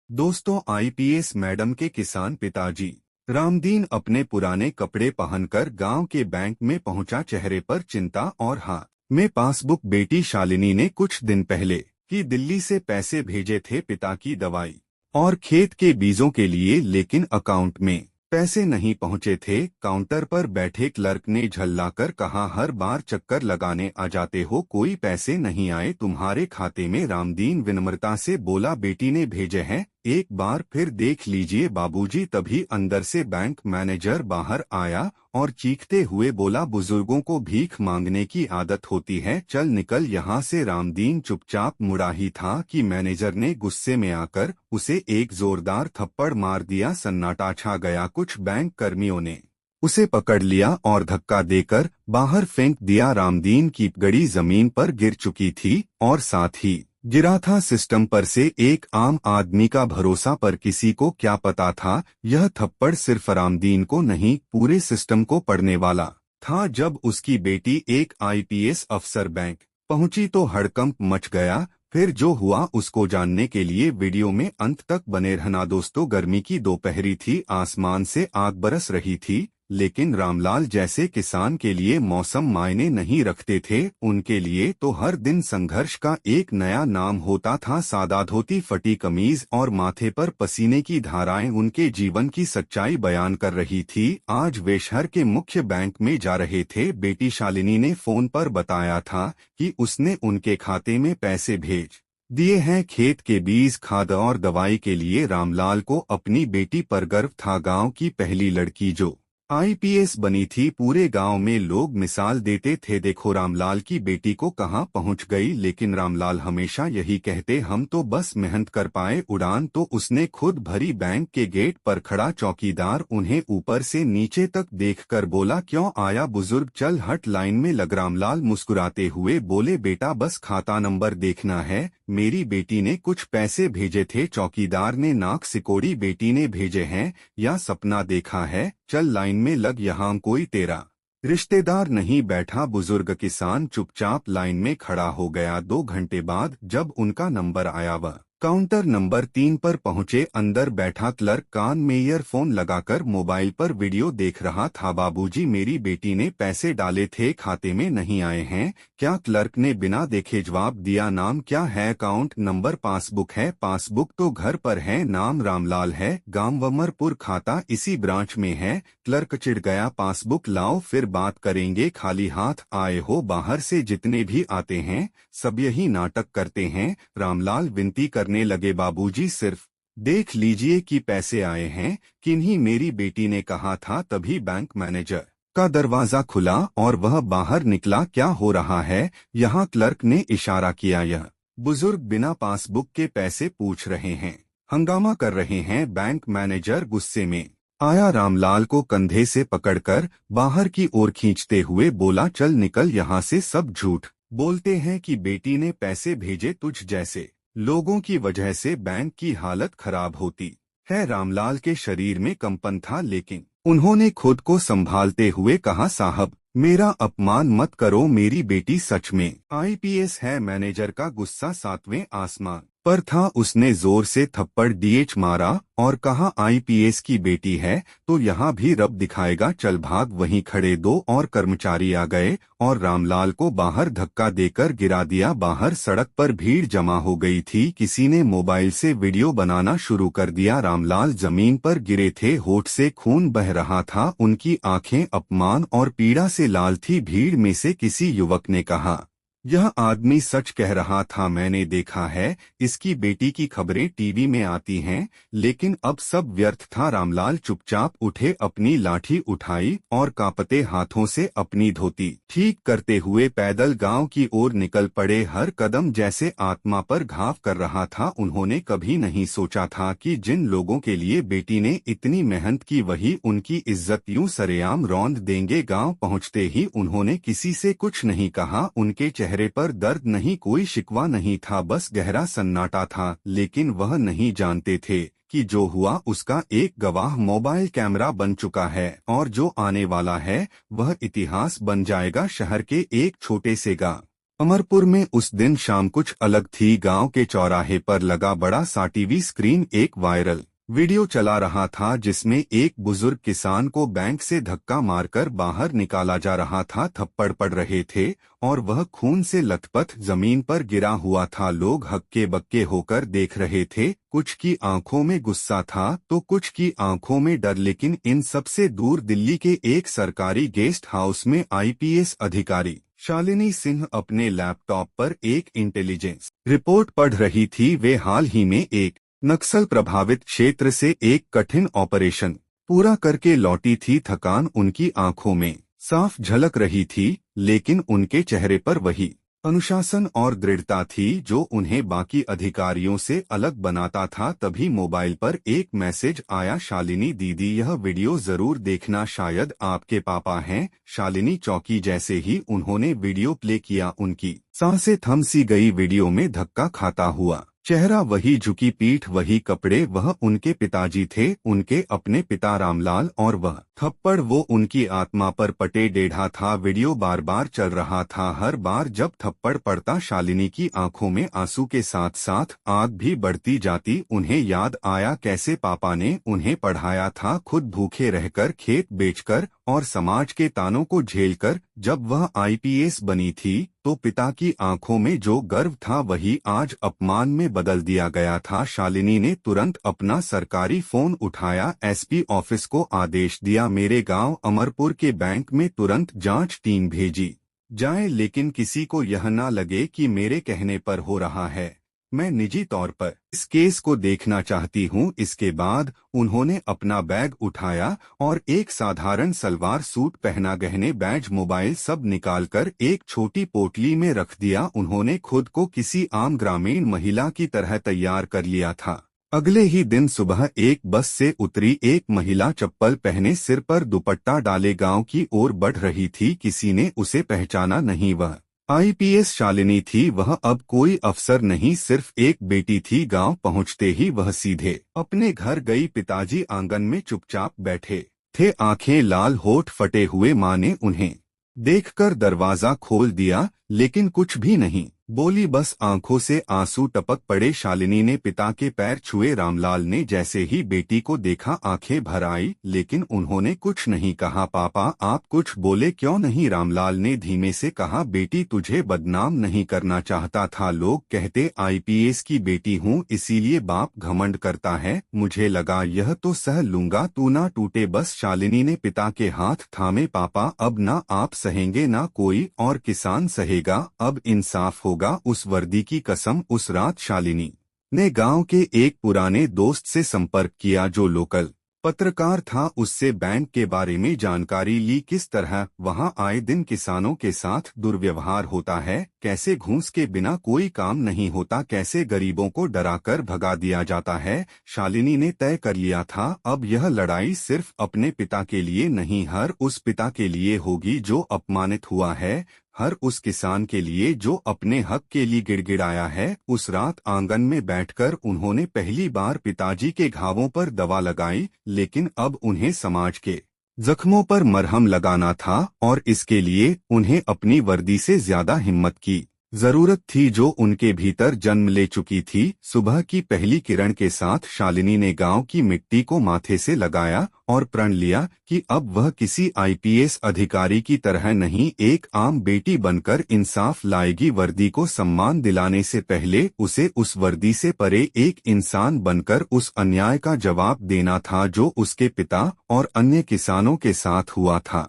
दोस्तों, IPS madam के किसान पिताजी रामदीन अपने पुराने कपड़े पहनकर गांव के बैंक में पहुंचा। चेहरे पर चिंता और हाथ में पासबुक। बेटी शालिनी ने कुछ दिन पहले की दिल्ली से पैसे भेजे थे पिता की दवाई और खेत के बीजों के लिए, लेकिन अकाउंट में पैसे नहीं पहुंचे थे। काउंटर पर बैठे क्लर्क ने झल्लाकर कहा, हर बार चक्कर लगाने आ जाते हो, कोई पैसे नहीं आए तुम्हारे खाते में। रामदीन विनम्रता से बोला, बेटी ने भेजे हैं, एक बार फिर देख लीजिए बाबूजी। तभी अंदर से बैंक मैनेजर बाहर आया और चीखते हुए बोला, बुजुर्गों को भीख मांगने की आदत होती है, चल निकल यहाँ से। रामदीन चुपचाप मुड़ा ही था कि मैनेजर ने गुस्से में आकर उसे एक जोरदार थप्पड़ मार दिया। सन्नाटा छा गया। कुछ बैंक कर्मियों ने उसे पकड़ लिया और धक्का देकर बाहर फेंक दिया। रामदीन की गड़ी जमीन पर गिर चुकी थी और साथ ही गिरा था सिस्टम पर से एक आम आदमी का भरोसा। पर किसी को क्या पता था, यह थप्पड़ सिर्फ रामदीन को नहीं, पूरे सिस्टम को पड़ने वाला था। जब उसकी बेटी एक आईपीएस अफसर बैंक पहुंची तो हड़कंप मच गया। फिर जो हुआ उसको जानने के लिए वीडियो में अंत तक बने रहना। दोस्तों, गर्मी की दोपहरी थी, आसमान से आग बरस रही थी, लेकिन रामलाल जैसे किसान के लिए मौसम मायने नहीं रखते थे। उनके लिए तो हर दिन संघर्ष का एक नया नाम होता था। सादा धोती, फटी कमीज और माथे पर पसीने की धाराएं उनके जीवन की सच्चाई बयान कर रही थी। आज वे शहर के मुख्य बैंक में जा रहे थे। बेटी शालिनी ने फोन पर बताया था कि उसने उनके खाते में पैसे भेज दिए हैं, खेत के बीज, खाद और दवाई के लिए। रामलाल को अपनी बेटी पर गर्व था। गांव की पहली लड़की जो आईपीएस बनी थी, पूरे गांव में लोग मिसाल देते थे, देखो रामलाल की बेटी को कहां पहुंच गई। लेकिन रामलाल हमेशा यही कहते, हम तो बस मेहनत कर पाए। उड़ान तो उसने खुद भरी। बैंक के गेट पर खड़ा चौकीदार उन्हें ऊपर से नीचे तक देखकर बोला, क्यों आया बुजुर्ग, चल हट, लाइन में लग। रामलाल मुस्कुराते हुए बोले, बेटा बस खाता नंबर देखना है, मेरी बेटी ने कुछ पैसे भेजे थे। चौकीदार ने नाक सिकोड़ी, बेटी ने भेजे हैं या सपना देखा है, चल लाइन में लग, यहाँ कोई तेरा रिश्तेदार नहीं बैठा। बुजुर्ग किसान चुपचाप लाइन में खड़ा हो गया। 2 घंटे बाद जब उनका नंबर आया, वह काउंटर नंबर 3 पर पहुंचे। अंदर बैठा क्लर्क कान में ईयरफोन लगाकर मोबाइल पर वीडियो देख रहा था। बाबूजी, मेरी बेटी ने पैसे डाले थे, खाते में नहीं आए हैं क्या? क्लर्क ने बिना देखे जवाब दिया। नाम क्या है? Account number? पासबुक है? पासबुक तो घर पर है, नाम रामलाल है, गांव वमरपुर, खाता इसी ब्रांच में है। क्लर्क चिढ़ गया, पासबुक लाओ फिर बात करेंगे, खाली हाथ आए हो? बाहर से जितने भी आते हैं सब यही नाटक करते हैं। रामलाल विनती करने लगे, बाबूजी सिर्फ देख लीजिए कि पैसे आए हैं किन्हीं, मेरी बेटी ने कहा था। तभी बैंक मैनेजर का दरवाजा खुला और वह बाहर निकला। क्या हो रहा है यहाँ? क्लर्क ने इशारा किया। यह बुजुर्ग बिना पासबुक के पैसे पूछ रहे हैं, हंगामा कर रहे हैं। बैंक मैनेजर गुस्से में आया, रामलाल को कंधे से पकड़कर बाहर की ओर खींचते हुए बोला, चल निकल यहाँ से, सब झूठ बोलते हैं कि बेटी ने पैसे भेजे, तुझ जैसे लोगों की वजह से बैंक की हालत खराब होती है। रामलाल के शरीर में कंपन था, लेकिन उन्होंने खुद को संभालते हुए कहा, साहब मेरा अपमान मत करो, मेरी बेटी सच में आईपीएस है। मैनेजर का गुस्सा 7वें आसमान पर था। उसने जोर से थप्पड़ डीएच मारा और कहा, आईपीएस की बेटी है तो यहाँ भी रब दिखाएगा, चल भाग। वहीं खड़े 2 और कर्मचारी आ गए और रामलाल को बाहर धक्का देकर गिरा दिया। बाहर सड़क पर भीड़ जमा हो गई थी, किसी ने मोबाइल से वीडियो बनाना शुरू कर दिया। रामलाल जमीन पर गिरे थे, होठ से खून बह रहा था, उनकी आंखें अपमान और पीड़ा से लाल थी। भीड़ में से किसी युवक ने कहा, यह आदमी सच कह रहा था, मैंने देखा है, इसकी बेटी की खबरें टीवी में आती हैं। लेकिन अब सब व्यर्थ था। रामलाल चुपचाप उठे, अपनी लाठी उठाई और कांपते हाथों से अपनी धोती ठीक करते हुए पैदल गांव की ओर निकल पड़े। हर कदम जैसे आत्मा पर घाव कर रहा था। उन्होंने कभी नहीं सोचा था कि जिन लोगों के लिए बेटी ने इतनी मेहनत की, वही उनकी इज्जत यूं सरेआम रौंद देंगे। गांव पहुंचते ही उन्होंने किसी से कुछ नहीं कहा। उनके चेहरे पर दर्द नहीं, कोई शिकवा नहीं था, बस गहरा सन्नाटा था। लेकिन वह नहीं जानते थे कि जो हुआ उसका एक गवाह मोबाइल कैमरा बन चुका है और जो आने वाला है वह इतिहास बन जाएगा। शहर के एक छोटे से गांव अमरपुर में उस दिन शाम कुछ अलग थी। गांव के चौराहे पर लगा बड़ा सा टीवी स्क्रीन एक वायरल वीडियो चला रहा था जिसमें एक बुजुर्ग किसान को बैंक से धक्का मारकर बाहर निकाला जा रहा था। थप्पड़ पड़ रहे थे और वह खून से लथपथ जमीन पर गिरा हुआ था। लोग हक्के बक्के होकर देख रहे थे। कुछ की आंखों में गुस्सा था तो कुछ की आंखों में डर। लेकिन इन सबसे दूर दिल्ली के एक सरकारी गेस्ट हाउस में आईपीएस अधिकारी शालिनी सिंह अपने लैपटॉप पर एक इंटेलिजेंस रिपोर्ट पढ़ रही थी। वे हाल ही में एक नक्सल प्रभावित क्षेत्र से एक कठिन ऑपरेशन पूरा करके लौटी थी। थकान उनकी आंखों में साफ झलक रही थी, लेकिन उनके चेहरे पर वही अनुशासन और दृढ़ता थी जो उन्हें बाकी अधिकारियों से अलग बनाता था। तभी मोबाइल पर एक मैसेज आया, शालिनी दीदी यह वीडियो जरूर देखना, शायद आपके पापा हैं। शालिनी चौंकी। जैसे ही उन्होंने वीडियो प्ले किया उनकी सांसें थम सी गई। वीडियो में धक्का खाता हुआ चेहरा, वही झुकी पीठ, वही कपड़े, वह उनके पिताजी थे, उनके अपने पिता रामलाल। और वह थप्पड़ वो उनकी आत्मा पर पटे डेढ़ा था। वीडियो बार बार चल रहा था। हर बार जब थप्पड़ पड़ता शालिनी की आंखों में आंसू के साथ साथ आग भी बढ़ती जाती। उन्हें याद आया कैसे पापा ने उन्हें पढ़ाया था, खुद भूखे रहकर, खेत बेचकर और समाज के तानों को झेलकर। जब वह आईपीएस बनी थी तो पिता की आंखों में जो गर्व था वही आज अपमान में बदल दिया गया था। शालिनी ने तुरंत अपना सरकारी फोन उठाया, एसपी ऑफिस को आदेश दिया, मेरे गांव अमरपुर के बैंक में तुरंत जांच टीम भेजी जाए, लेकिन किसी को यह ना लगे कि मेरे कहने पर हो रहा है। मैं निजी तौर पर इस केस को देखना चाहती हूँ। इसके बाद उन्होंने अपना बैग उठाया और एक साधारण सलवार सूट पहना, गहने, बैज, मोबाइल सब निकालकर एक छोटी पोटली में रख दिया। उन्होंने खुद को किसी आम ग्रामीण महिला की तरह तैयार कर लिया था। अगले ही दिन सुबह एक बस से उतरी एक महिला, चप्पल पहने, सिर पर दुपट्टा डाले, गांव की ओर बढ़ रही थी। किसी ने उसे पहचाना नहीं, वह आईपीएस शालिनी थी। वह अब कोई अफसर नहीं, सिर्फ एक बेटी थी। गांव पहुंचते ही वह सीधे अपने घर गई। पिताजी आंगन में चुपचाप बैठे थे, आंखें लाल, होठ फटे हुए। मां ने उन्हें देखकर दरवाजा खोल दिया, लेकिन कुछ भी नहीं बोली, बस आंखों से आंसू टपक पड़े। शालिनी ने पिता के पैर छुए। रामलाल ने जैसे ही बेटी को देखा आंखें भर आई, लेकिन उन्होंने कुछ नहीं कहा। पापा आप कुछ बोले क्यों नहीं? रामलाल ने धीमे से कहा, बेटी तुझे बदनाम नहीं करना चाहता था। लोग कहते आईपीएस की बेटी हूँ इसीलिए बाप घमंड करता है। मुझे लगा यह तो सह लूंगा, तू ना टूटे बस। शालिनी ने पिता के हाथ थामे। पापा अब ना आप सहेंगे ना कोई और किसान सहेगा, अब इंसाफ होगा। उस वर्दी की कसम। उस रात शालिनी ने गांव के एक पुराने दोस्त से संपर्क किया जो लोकल पत्रकार था। उससे बैंक के बारे में जानकारी ली, किस तरह वहां आए दिन किसानों के साथ दुर्व्यवहार होता है, कैसे घूस के बिना कोई काम नहीं होता, कैसे गरीबों को डराकर भगा दिया जाता है। शालिनी ने तय कर लिया था अब यह लड़ाई सिर्फ अपने पिता के लिए नहीं, हर उस पिता के लिए होगी जो अपमानित हुआ है, हर उस किसान के लिए जो अपने हक के लिए गिड़गिड़ाया है। उस रात आंगन में बैठकर उन्होंने पहली बार पिताजी के घावों पर दवा लगाई, लेकिन अब उन्हें समाज के जख्मों पर मरहम लगाना था और इसके लिए उन्हें अपनी वर्दी से ज्यादा हिम्मत की जरूरत थी जो उनके भीतर जन्म ले चुकी थी। सुबह की पहली किरण के साथ शालिनी ने गांव की मिट्टी को माथे से लगाया और प्रण लिया कि अब वह किसी आईपीएस अधिकारी की तरह नहीं, एक आम बेटी बनकर इंसाफ लाएगी। वर्दी को सम्मान दिलाने से पहले उसे उस वर्दी से परे एक इंसान बनकर उस अन्याय का जवाब देना था जो उसके पिता और अन्य किसानों के साथ हुआ था।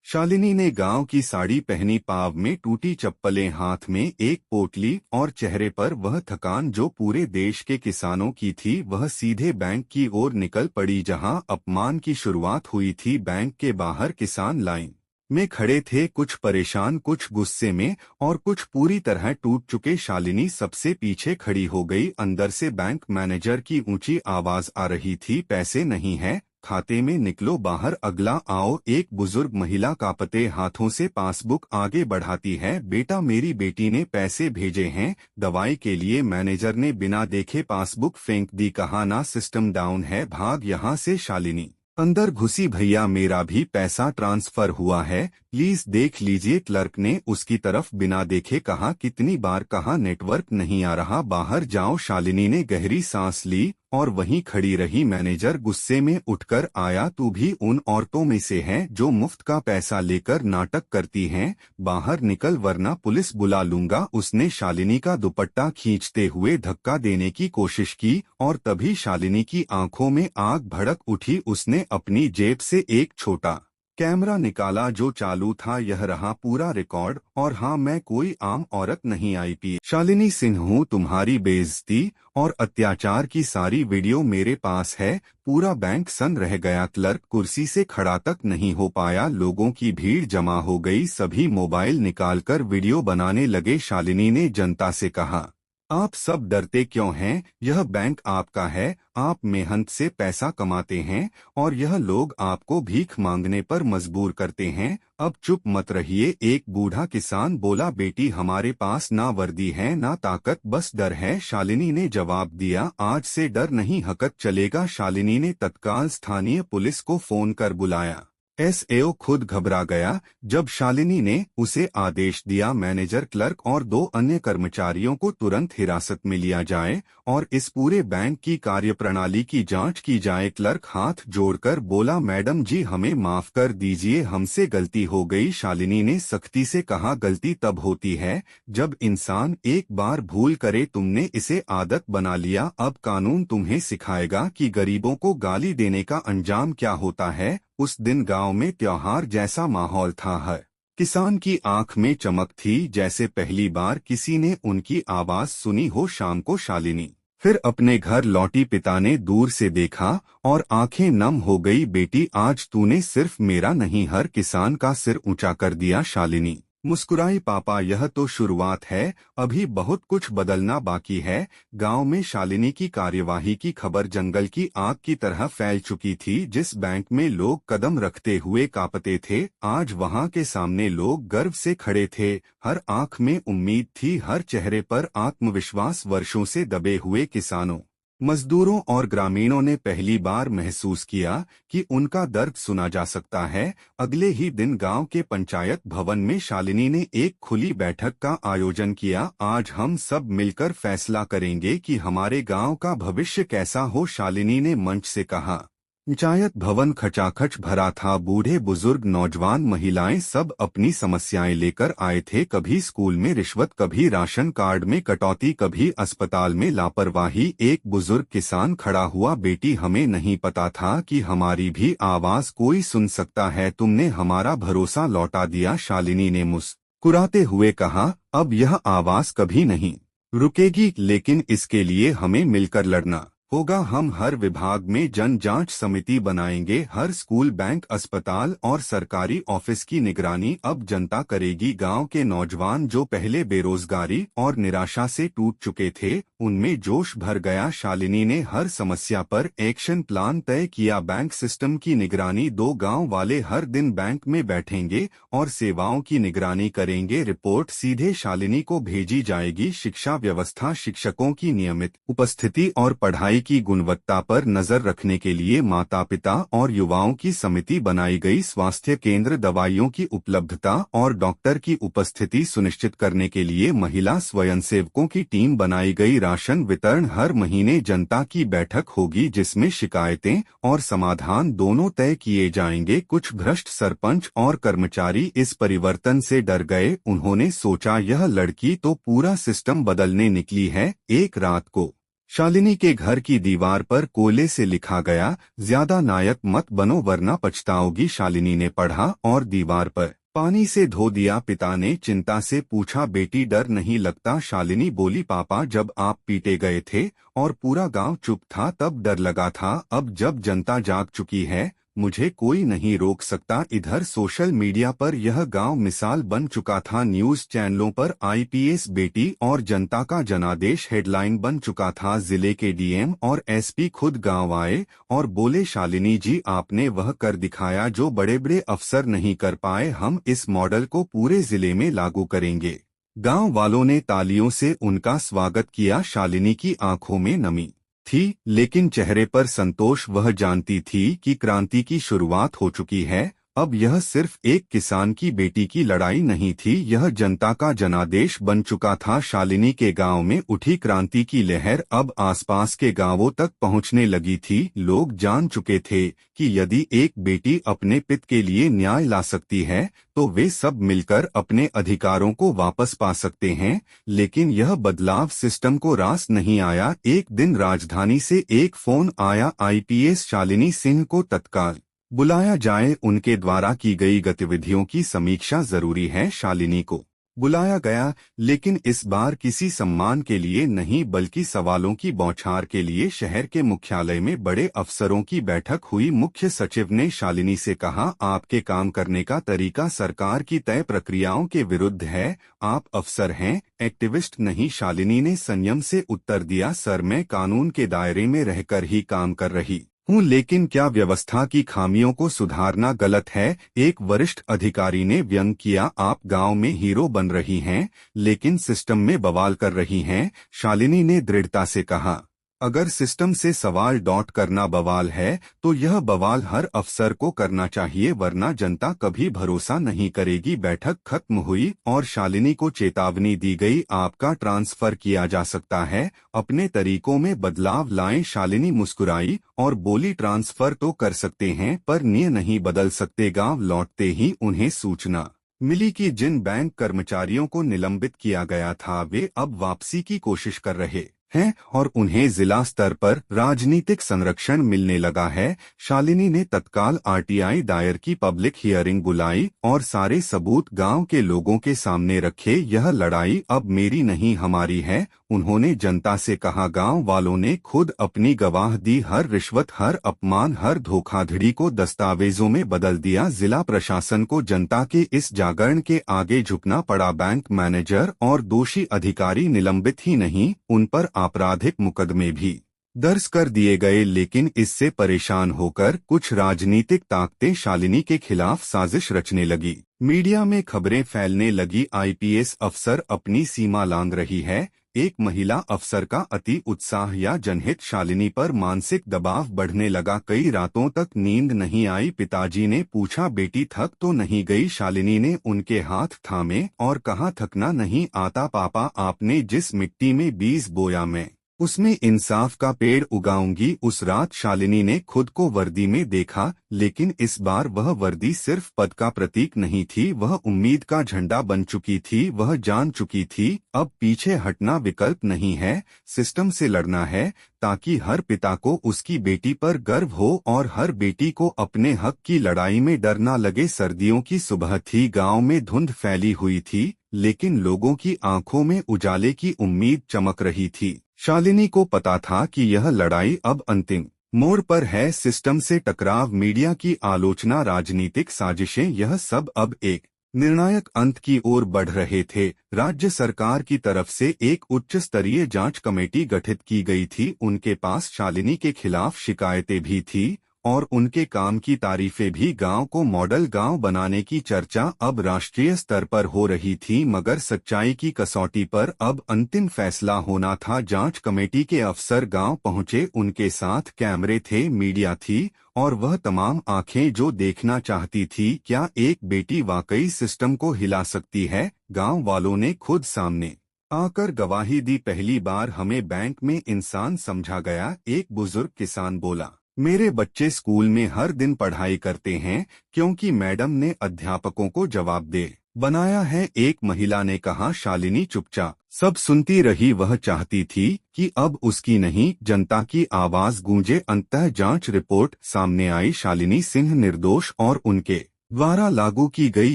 शालिनी ने गांव की साड़ी पहनी, पाँव में टूटी चप्पलें, हाथ में एक पोटली और चेहरे पर वह थकान जो पूरे देश के किसानों की थी। वह सीधे बैंक की ओर निकल पड़ी जहां अपमान की शुरुआत हुई थी। बैंक के बाहर किसान लाइन में खड़े थे, कुछ परेशान, कुछ गुस्से में और कुछ पूरी तरह टूट चुके। शालिनी सबसे पीछे खड़ी हो गई। अंदर से बैंक मैनेजर की ऊंची आवाज आ रही थी, पैसे नहीं है खाते में, निकलो बाहर, अगला आओ। एक बुजुर्ग महिला कांपते हाथों से पासबुक आगे बढ़ाती है, बेटा मेरी बेटी ने पैसे भेजे हैं दवाई के लिए। मैनेजर ने बिना देखे पासबुक फेंक दी, कहा ना सिस्टम डाउन है, भाग यहाँ से। शालिनी अंदर घुसी। भैया मेरा भी पैसा ट्रांसफर हुआ है, प्लीज देख लीजिए। क्लर्क ने उसकी तरफ बिना देखे कहा। कितनी बार कहा नेटवर्क नहीं आ रहा, बाहर जाओ। शालिनी ने गहरी सांस ली और वहीं खड़ी रही। मैनेजर गुस्से में उठकर आया। तू भी उन औरतों में से है जो मुफ्त का पैसा लेकर नाटक करती हैं, बाहर निकल वरना पुलिस बुला लूंगा। उसने शालिनी का दुपट्टा खींचते हुए धक्का देने की कोशिश की और तभी शालिनी की आंखों में आग भड़क उठी। उसने अपनी जेब से एक छोटा कैमरा निकाला जो चालू था। यह रहा पूरा रिकॉर्ड। और हाँ, मैं कोई आम औरत नहीं, आईपीएस शालिनी सिंह हूँ। तुम्हारी बेइज्जती और अत्याचार की सारी वीडियो मेरे पास है। पूरा बैंक सन रह गया। क्लर्क कुर्सी से खड़ा तक नहीं हो पाया। लोगों की भीड़ जमा हो गई, सभी मोबाइल निकालकर वीडियो बनाने लगे। शालिनी ने जनता से कहा, आप सब डरते क्यों हैं? यह बैंक आपका है, आप मेहनत से पैसा कमाते हैं और यह लोग आपको भीख मांगने पर मजबूर करते हैं। अब चुप मत रहिए। एक बूढ़ा किसान बोला, बेटी हमारे पास ना वर्दी है ना ताकत, बस डर है। शालिनी ने जवाब दिया, आज से डर नहीं हकत चलेगा। शालिनी ने तत्काल स्थानीय पुलिस को फोन कर बुलाया। एसएओ खुद घबरा गया जब शालिनी ने उसे आदेश दिया, मैनेजर, क्लर्क और 2 अन्य कर्मचारियों को तुरंत हिरासत में लिया जाए और इस पूरे बैंक की कार्यप्रणाली की जांच की जाए। क्लर्क हाथ जोड़कर बोला, मैडम जी हमें माफ कर दीजिए, हमसे गलती हो गई। शालिनी ने सख्ती से कहा, गलती तब होती है जब इंसान एक बार भूल करे। तुमने इसे आदत बना लिया, अब कानून तुम्हें सिखाएगा कि गरीबों को गाली देने का अंजाम क्या होता है। उस दिन गांव में त्योहार जैसा माहौल था। हर किसान की आंख में चमक थी, जैसे पहली बार किसी ने उनकी आवाज सुनी हो। शाम को शालिनी फिर अपने घर लौटी। पिता ने दूर से देखा और आंखें नम हो गई। बेटी, आज तूने सिर्फ मेरा नहीं हर किसान का सिर ऊंचा कर दिया। शालिनी मुस्कुराई। पापा, यह तो शुरुआत है, अभी बहुत कुछ बदलना बाकी है। गांव में शालिनी की कार्यवाही की खबर जंगल की आग की तरह फैल चुकी थी। जिस बैंक में लोग कदम रखते हुए कांपते थे, आज वहां के सामने लोग गर्व से खड़े थे। हर आंख में उम्मीद थी, हर चेहरे पर आत्मविश्वास। वर्षों से दबे हुए किसानों, मजदूरों और ग्रामीणों ने पहली बार महसूस किया कि उनका दर्द सुना जा सकता है। अगले ही दिन गांव के पंचायत भवन में शालिनी ने एक खुली बैठक का आयोजन किया। आज हम सब मिलकर फैसला करेंगे कि हमारे गांव का भविष्य कैसा हो, शालिनी ने मंच से कहा। पंचायत भवन खचाखच भरा था। बूढ़े बुजुर्ग, नौजवान, महिलाएं सब अपनी समस्याएं लेकर आए थे। कभी स्कूल में रिश्वत, कभी राशन कार्ड में कटौती, कभी अस्पताल में लापरवाही। एक बुजुर्ग किसान खड़ा हुआ, बेटी हमें नहीं पता था कि हमारी भी आवाज कोई सुन सकता है। तुमने हमारा भरोसा लौटा दिया। शालिनी ने मुस्कुराते हुए कहा, अब यह आवाज कभी नहीं रुकेगी, लेकिन इसके लिए हमें मिलकर लड़ना होगा। हम हर विभाग में जन जांच समिति बनाएंगे। हर स्कूल, बैंक, अस्पताल और सरकारी ऑफिस की निगरानी अब जनता करेगी। गांव के नौजवान जो पहले बेरोजगारी और निराशा से टूट चुके थे, उनमें जोश भर गया। शालिनी ने हर समस्या पर एक्शन प्लान तय किया। बैंक सिस्टम की निगरानी, 2 गांव वाले हर दिन बैंक में बैठेंगे और सेवाओं की निगरानी करेंगे। रिपोर्ट सीधे शालिनी को भेजी जाएगी। शिक्षा व्यवस्था, शिक्षकों की नियमित उपस्थिति और पढ़ाई की गुणवत्ता पर नजर रखने के लिए माता पिता और युवाओं की समिति बनाई गई। स्वास्थ्य केंद्र, दवाइयों की उपलब्धता और डॉक्टर की उपस्थिति सुनिश्चित करने के लिए महिला स्वयंसेवकों की टीम बनाई गई। राशन वितरण, हर महीने जनता की बैठक होगी जिसमें शिकायतें और समाधान दोनों तय किए जाएंगे। कुछ भ्रष्ट सरपंच और कर्मचारी इस परिवर्तन से डर गए। उन्होंने सोचा, यह लड़की तो पूरा सिस्टम बदलने निकली है। एक रात को शालिनी के घर की दीवार पर कोयले से लिखा गया, ज्यादा नायक मत बनो वरना पछताओगी। शालिनी ने पढ़ा और दीवार पर पानी से धो दिया। पिता ने चिंता से पूछा, बेटी डर नहीं लगता? शालिनी बोली, पापा, जब आप पीटे गए थे और पूरा गांव चुप था तब डर लगा था। अब जब जनता जाग चुकी है, मुझे कोई नहीं रोक सकता। इधर सोशल मीडिया पर यह गांव मिसाल बन चुका था। न्यूज चैनलों पर आईपीएस बेटी और जनता का जनादेश हेडलाइन बन चुका था। जिले के डीएम और एसपी खुद गांव आए और बोले, शालिनी जी, आपने वह कर दिखाया जो बड़े बड़े अफसर नहीं कर पाए। हम इस मॉडल को पूरे जिले में लागू करेंगे। गांव वालों ने तालियों से उनका स्वागत किया। शालिनी की आंखों में नमी थी, लेकिन चेहरे पर संतोष। वह जानती थी कि क्रांति की शुरुआत हो चुकी है। अब यह सिर्फ एक किसान की बेटी की लड़ाई नहीं थी, यह जनता का जनादेश बन चुका था। शालिनी के गांव में उठी क्रांति की लहर अब आसपास के गांवों तक पहुंचने लगी थी। लोग जान चुके थे कि यदि एक बेटी अपने पिता के लिए न्याय ला सकती है तो वे सब मिलकर अपने अधिकारों को वापस पा सकते हैं। लेकिन यह बदलाव सिस्टम को रास नहीं आया। एक दिन राजधानी से एक फोन आया, आईपीएस शालिनी सिंह को तत्काल बुलाया जाए, उनके द्वारा की गई गतिविधियों की समीक्षा जरूरी है। शालिनी को बुलाया गया, लेकिन इस बार किसी सम्मान के लिए नहीं बल्कि सवालों की बौछार के लिए। शहर के मुख्यालय में बड़े अफसरों की बैठक हुई। मुख्य सचिव ने शालिनी से कहा, आपके काम करने का तरीका सरकार की तय प्रक्रियाओं के विरुद्ध है। आप अफसर हैं, एक्टिविस्ट नहीं। शालिनी ने संयम से उत्तर दिया, सर मैं कानून के दायरे में रहकर ही काम कर रही हूँ, लेकिन क्या व्यवस्था की खामियों को सुधारना गलत है? एक वरिष्ठ अधिकारी ने व्यंग किया, आप गांव में हीरो बन रही हैं, लेकिन सिस्टम में बवाल कर रही हैं। शालिनी ने दृढ़ता से कहा, अगर सिस्टम से सवाल डॉट करना बवाल है तो यह बवाल हर अफसर को करना चाहिए, वरना जनता कभी भरोसा नहीं करेगी। बैठक खत्म हुई और शालिनी को चेतावनी दी गई, आपका ट्रांसफर किया जा सकता है, अपने तरीकों में बदलाव लाएं। शालिनी मुस्कुराई और बोली, ट्रांसफर तो कर सकते हैं पर नियम नहीं बदल सकते। गांव लौटते ही उन्हें सूचना मिली कि जिन बैंक कर्मचारियों को निलंबित किया गया था वे अब वापसी की कोशिश कर रहे हैं और उन्हें जिला स्तर पर राजनीतिक संरक्षण मिलने लगा है। शालिनी ने तत्काल आरटीआई दायर की, पब्लिक हियरिंग बुलाई और सारे सबूत गांव के लोगों के सामने रखे। यह लड़ाई अब मेरी नहीं हमारी है, उन्होंने जनता से कहा। गांव वालों ने खुद अपनी गवाह दी, हर रिश्वत, हर अपमान, हर धोखाधड़ी को दस्तावेजों में बदल दिया। जिला प्रशासन को जनता के इस जागरण के आगे झुकना पड़ा। बैंक मैनेजर और दोषी अधिकारी निलंबित ही नहीं, उन पर आपराधिक मुकदमे भी दर्ज कर दिए गए। लेकिन इससे परेशान होकर कुछ राजनीतिक ताकतें शालिनी के खिलाफ साजिश रचने लगी। मीडिया में खबरें फैलने लगी, आईपीएस अफसर अपनी सीमा लांघ रही है। एक महिला अफसर का अति उत्साह या जनहित। शालिनी पर मानसिक दबाव बढ़ने लगा, कई रातों तक नींद नहीं आई। पिताजी ने पूछा, बेटी थक तो नहीं गई? शालिनी ने उनके हाथ थामे और कहा, थकना नहीं आता पापा, आपने जिस मिट्टी में बीज बोया मैं उसमें इंसाफ का पेड़ उगाऊंगी। उस रात शालिनी ने खुद को वर्दी में देखा, लेकिन इस बार वह वर्दी सिर्फ पद का प्रतीक नहीं थी, वह उम्मीद का झंडा बन चुकी थी। वह जान चुकी थी अब पीछे हटना विकल्प नहीं है, सिस्टम से लड़ना है, ताकि हर पिता को उसकी बेटी पर गर्व हो और हर बेटी को अपने हक की लड़ाई में डर न लगे। सर्दियों की सुबह थी, गांव में धुंध फैली हुई थी, लेकिन लोगों की आंखों में उजाले की उम्मीद चमक रही थी। शालिनी को पता था कि यह लड़ाई अब अंतिम मोड़ पर है। सिस्टम से टकराव, मीडिया की आलोचना, राजनीतिक साजिशें, यह सब अब एक निर्णायक अंत की ओर बढ़ रहे थे। राज्य सरकार की तरफ से एक उच्च स्तरीय जांच कमेटी गठित की गई थी। उनके पास शालिनी के खिलाफ शिकायतें भी थी और उनके काम की तारीफें भी। गांव को मॉडल गांव बनाने की चर्चा अब राष्ट्रीय स्तर पर हो रही थी, मगर सच्चाई की कसौटी पर अब अंतिम फैसला होना था। जांच कमेटी के अफसर गांव पहुंचे, उनके साथ कैमरे थे, मीडिया थी और वह तमाम आंखें जो देखना चाहती थी, क्या एक बेटी वाकई सिस्टम को हिला सकती है? गांव वालों ने खुद सामने आकर गवाही दी। पहली बार हमें बैंक में इंसान समझा गया, एक बुजुर्ग किसान बोला। मेरे बच्चे स्कूल में हर दिन पढ़ाई करते हैं क्योंकि मैडम ने अध्यापकों को जवाबदेह बनाया है, एक महिला ने कहा। शालिनी चुपचाप सब सुनती रही, वह चाहती थी कि अब उसकी नहीं जनता की आवाज गूंजे। अंततः जांच रिपोर्ट सामने आई, शालिनी सिंह निर्दोष और उनके द्वारा लागू की गई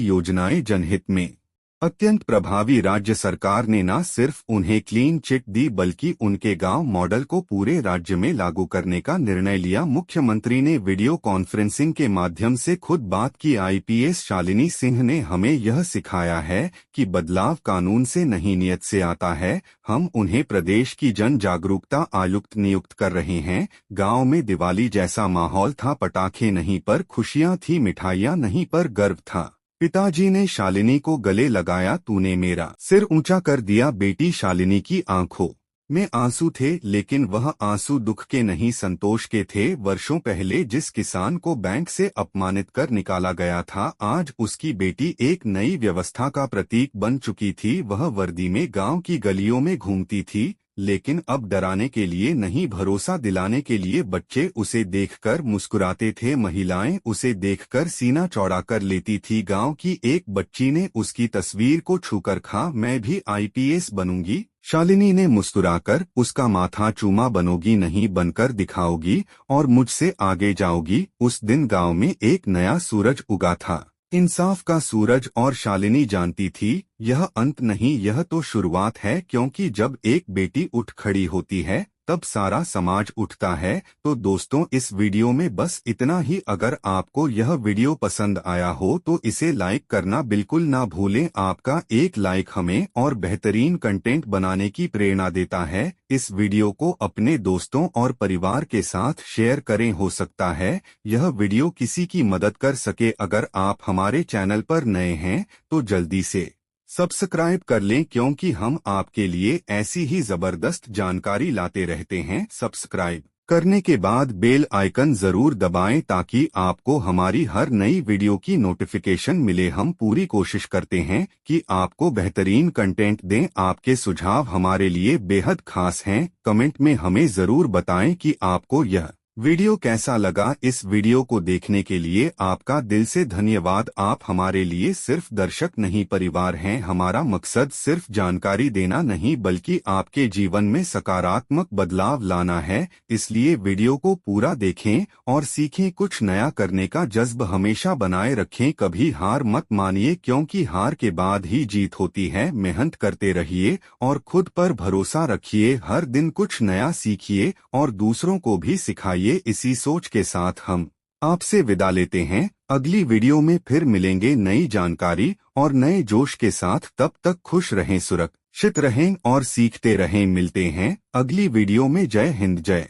योजनाएं जनहित में अत्यंत प्रभावी। राज्य सरकार ने न सिर्फ उन्हें क्लीन चिट दी बल्कि उनके गांव मॉडल को पूरे राज्य में लागू करने का निर्णय लिया। मुख्यमंत्री ने वीडियो कॉन्फ्रेंसिंग के माध्यम से खुद बात की। आईपीएस शालिनी सिंह ने हमें यह सिखाया है कि बदलाव कानून से नहीं नियत से आता है। हम उन्हें प्रदेश की जन जागरूकता आयुक्त नियुक्त कर रहे हैं। गाँव में दिवाली जैसा माहौल था, पटाखे नहीं पर खुशियाँ थी, मिठाइयाँ नहीं पर गर्व था। पिताजी ने शालिनी को गले लगाया, तूने मेरा सिर ऊंचा कर दिया बेटी। शालिनी की आंखों में आंसू थे, लेकिन वह आंसू दुख के नहीं संतोष के थे। वर्षों पहले जिस किसान को बैंक से अपमानित कर निकाला गया था, आज उसकी बेटी एक नई व्यवस्था का प्रतीक बन चुकी थी। वह वर्दी में गांव की गलियों में घूमती थी, लेकिन अब डराने के लिए नहीं, भरोसा दिलाने के लिए। बच्चे उसे देखकर मुस्कुराते थे, महिलाएं उसे देखकर सीना चौड़ा कर लेती थी। गांव की एक बच्ची ने उसकी तस्वीर को छूकर कहा, मैं भी आईपीएस बनूंगी। शालिनी ने मुस्कुराकर उसका माथा चूमा, बनोगी नहीं, बनकर दिखाओगी और मुझसे आगे जाओगी। उस दिन गांव में एक नया सूरज उगा था, इंसाफ का सूरज, और शालिनी जानती थी यह अंत नहीं, यह तो शुरुआत है। क्योंकि जब एक बेटी उठ खड़ी होती है तब सारा समाज उठता है। तो दोस्तों, इस वीडियो में बस इतना ही। अगर आपको यह वीडियो पसंद आया हो तो इसे लाइक करना बिल्कुल ना भूलें। आपका एक लाइक हमें और बेहतरीन कंटेंट बनाने की प्रेरणा देता है। इस वीडियो को अपने दोस्तों और परिवार के साथ शेयर करें, हो सकता है यह वीडियो किसी की मदद कर सके। अगर आप हमारे चैनल पर नए हैं तो जल्दी से सब्सक्राइब कर लें, क्योंकि हम आपके लिए ऐसी ही जबरदस्त जानकारी लाते रहते हैं। सब्सक्राइब करने के बाद बेल आइकन जरूर दबाएं ताकि आपको हमारी हर नई वीडियो की नोटिफिकेशन मिले। हम पूरी कोशिश करते हैं कि आपको बेहतरीन कंटेंट दें। आपके सुझाव हमारे लिए बेहद खास हैं। कमेंट में हमें जरूर बताएं कि आपको यह वीडियो कैसा लगा। इस वीडियो को देखने के लिए आपका दिल से धन्यवाद। आप हमारे लिए सिर्फ दर्शक नहीं, परिवार हैं। हमारा मकसद सिर्फ जानकारी देना नहीं, बल्कि आपके जीवन में सकारात्मक बदलाव लाना है। इसलिए वीडियो को पूरा देखें और सीखें। कुछ नया करने का जज्ब हमेशा बनाए रखें। कभी हार मत मानिए, क्योंकि हार के बाद ही जीत होती है। मेहनत करते रहिए और खुद पर भरोसा रखिए। हर दिन कुछ नया सीखिए और दूसरों को भी सिखाइए। इसी सोच के साथ हम आपसे विदा लेते हैं। अगली वीडियो में फिर मिलेंगे नई जानकारी और नए जोश के साथ। तब तक खुश रहें, सुरक्षित रहें और सीखते रहें। मिलते हैं अगली वीडियो में। जय हिंद, जय